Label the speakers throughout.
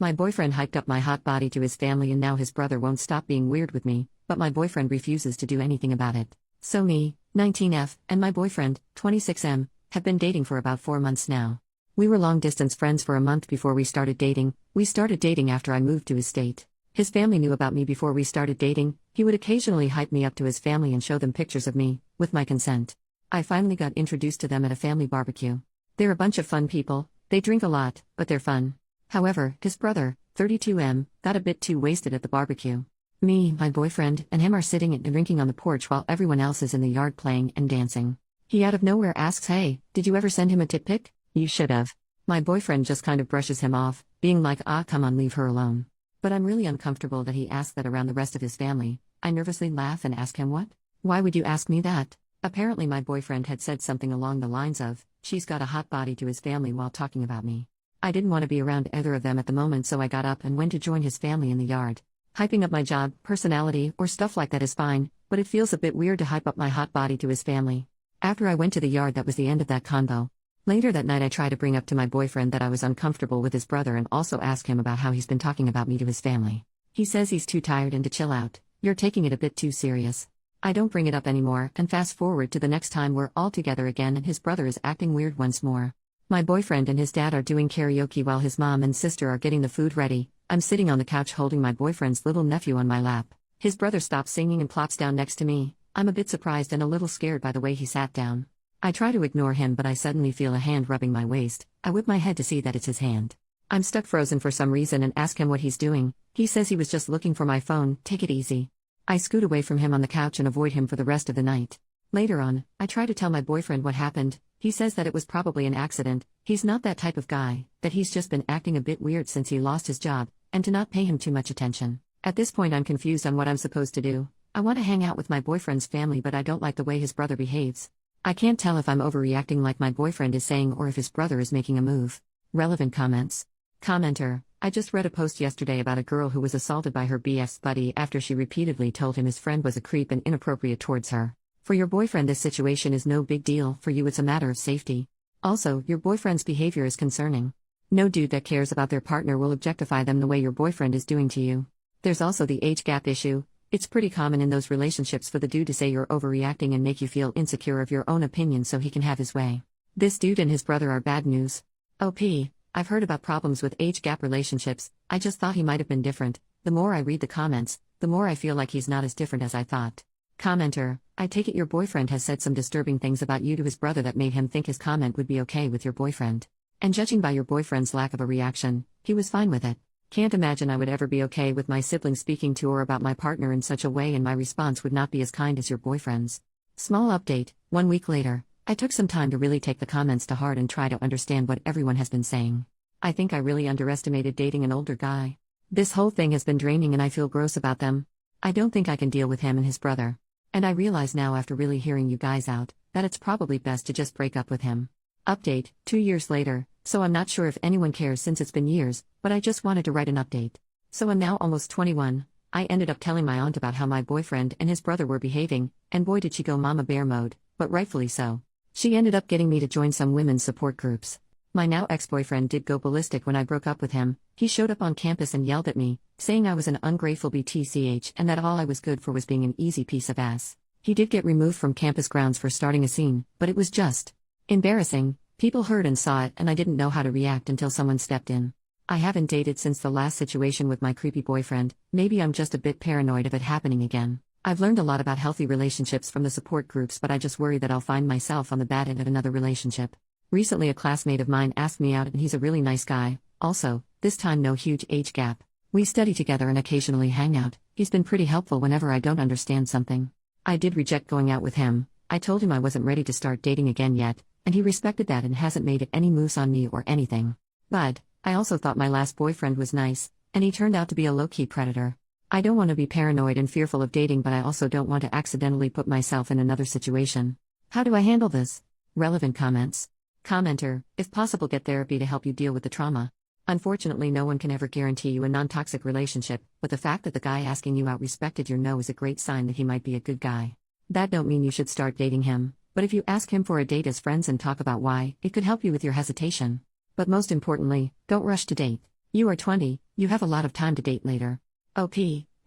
Speaker 1: My boyfriend hyped up my hot body to his family and now his brother won't stop being weird with me, but my boyfriend refuses to do anything about it. So me, 19F, and my boyfriend, 26M, have been dating for about 4 months now. We were long-distance friends for a month before we started dating. We started dating after I moved to his state. His family knew about me before we started dating. He would occasionally hype me up to his family and show them pictures of me, with my consent. I finally got introduced to them at a family barbecue. They're a bunch of fun people, they drink a lot, but they're fun. However, his brother, 32M, got a bit too wasted at the barbecue. Me, my boyfriend, and him are sitting and drinking on the porch while everyone else is in the yard playing and dancing. He out of nowhere asks, "Hey, did you ever send him a tit pic? You should have." My boyfriend just kind of brushes him off, being like, come on, leave her alone. But I'm really uncomfortable that he asked that around the rest of his family. I nervously laugh and ask him, "What? Why would you ask me that?" Apparently my boyfriend had said something along the lines of, "She's got a hot body," to his family while talking about me. I didn't want to be around either of them at the moment, so I got up and went to join his family in the yard. Hyping up my job, personality, or stuff like that is fine, but it feels a bit weird to hype up my hot body to his family. After I went to the yard, that was the end of that convo. Later that night I tried to bring up to my boyfriend that I was uncomfortable with his brother and also ask him about how he's been talking about me to his family. He says he's too tired and to chill out. "You're taking it a bit too serious." I don't bring it up anymore, and fast forward to the next time we're all together again and his brother is acting weird once more. My boyfriend and his dad are doing karaoke while his mom and sister are getting the food ready. I'm sitting on the couch holding my boyfriend's little nephew on my lap. His brother stops singing and plops down next to me. I'm a bit surprised and a little scared by the way he sat down. I try to ignore him, but I suddenly feel a hand rubbing my waist. I whip my head to see that it's his hand. I'm stuck frozen for some reason and ask him what he's doing. He says he was just looking for my phone. Take it easy. I scoot away from him on the couch and avoid him for the rest of the night. Later on, I try to tell my boyfriend what happened. He says that it was probably an accident. He's not that type of guy, that he's just been acting a bit weird since he lost his job, and to not pay him too much attention. At this point I'm confused on what I'm supposed to do. I want to hang out with my boyfriend's family, but I don't like the way his brother behaves. I can't tell if I'm overreacting like my boyfriend is saying or if his brother is making a move. Relevant comments. Commenter: I just read a post yesterday about a girl who was assaulted by her BF's buddy after she repeatedly told him his friend was a creep and inappropriate towards her. For your boyfriend this situation is no big deal, for you it's a matter of safety. Also, your boyfriend's behavior is concerning. No dude that cares about their partner will objectify them the way your boyfriend is doing to you. There's also the age gap issue. It's pretty common in those relationships for the dude to say you're overreacting and make you feel insecure of your own opinion so he can have his way. This dude and his brother are bad news. I've heard about problems with age gap relationships. I just thought he might have been different. The more I read the comments, the more I feel like he's not as different as I thought. Commenter: I take it your boyfriend has said some disturbing things about you to his brother that made him think his comment would be okay with your boyfriend. And judging by your boyfriend's lack of a reaction, he was fine with it. Can't imagine I would ever be okay with my sibling speaking to or about my partner in such a way, and my response would not be as kind as your boyfriend's. Small update: 1 week later, I took some time to really take the comments to heart and try to understand what everyone has been saying. I think I really underestimated dating an older guy. This whole thing has been draining and I feel gross about them. I don't think I can deal with him and his brother. And I realize now after really hearing you guys out, that it's probably best to just break up with him. Update: 2 years later, so I'm not sure if anyone cares since it's been years, but I just wanted to write an update. So I'm now almost 21. I ended up telling my aunt about how my boyfriend and his brother were behaving, and boy did she go mama bear mode, but rightfully so. She ended up getting me to join some women's support groups. My now ex-boyfriend did go ballistic when I broke up with him. He showed up on campus and yelled at me, saying I was an ungrateful BTCH and that all I was good for was being an easy piece of ass. He did get removed from campus grounds for starting a scene, but it was just embarrassing. People heard and saw it, and I didn't know how to react until someone stepped in. I haven't dated since the last situation with my creepy boyfriend. Maybe I'm just a bit paranoid of it happening again. I've learned a lot about healthy relationships from the support groups, but I just worry that I'll find myself on the bad end of another relationship. Recently a classmate of mine asked me out and he's a really nice guy. Also, this time no huge age gap. We study together and occasionally hang out. He's been pretty helpful whenever I don't understand something. I did reject going out with him. I told him I wasn't ready to start dating again yet, and he respected that and hasn't made any moves on me or anything. But I also thought my last boyfriend was nice, and he turned out to be a low-key predator. I don't want to be paranoid and fearful of dating, but I also don't want to accidentally put myself in another situation. How do I handle this? Relevant comments. Commenter: if possible, get therapy to help you deal with the trauma. Unfortunately, no one can ever guarantee you a non-toxic relationship, but the fact that the guy asking you out respected your no is a great sign that he might be a good guy. That don't mean you should start dating him, but if you ask him for a date as friends and talk about why, it could help you with your hesitation. But most importantly, don't rush to date. You are 20, You have a lot of time to date later. OP,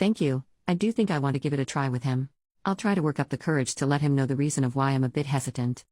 Speaker 1: thank you. I do think I want to give it a try with him. I'll try to work up the courage to let him know the reason of why I'm a bit hesitant.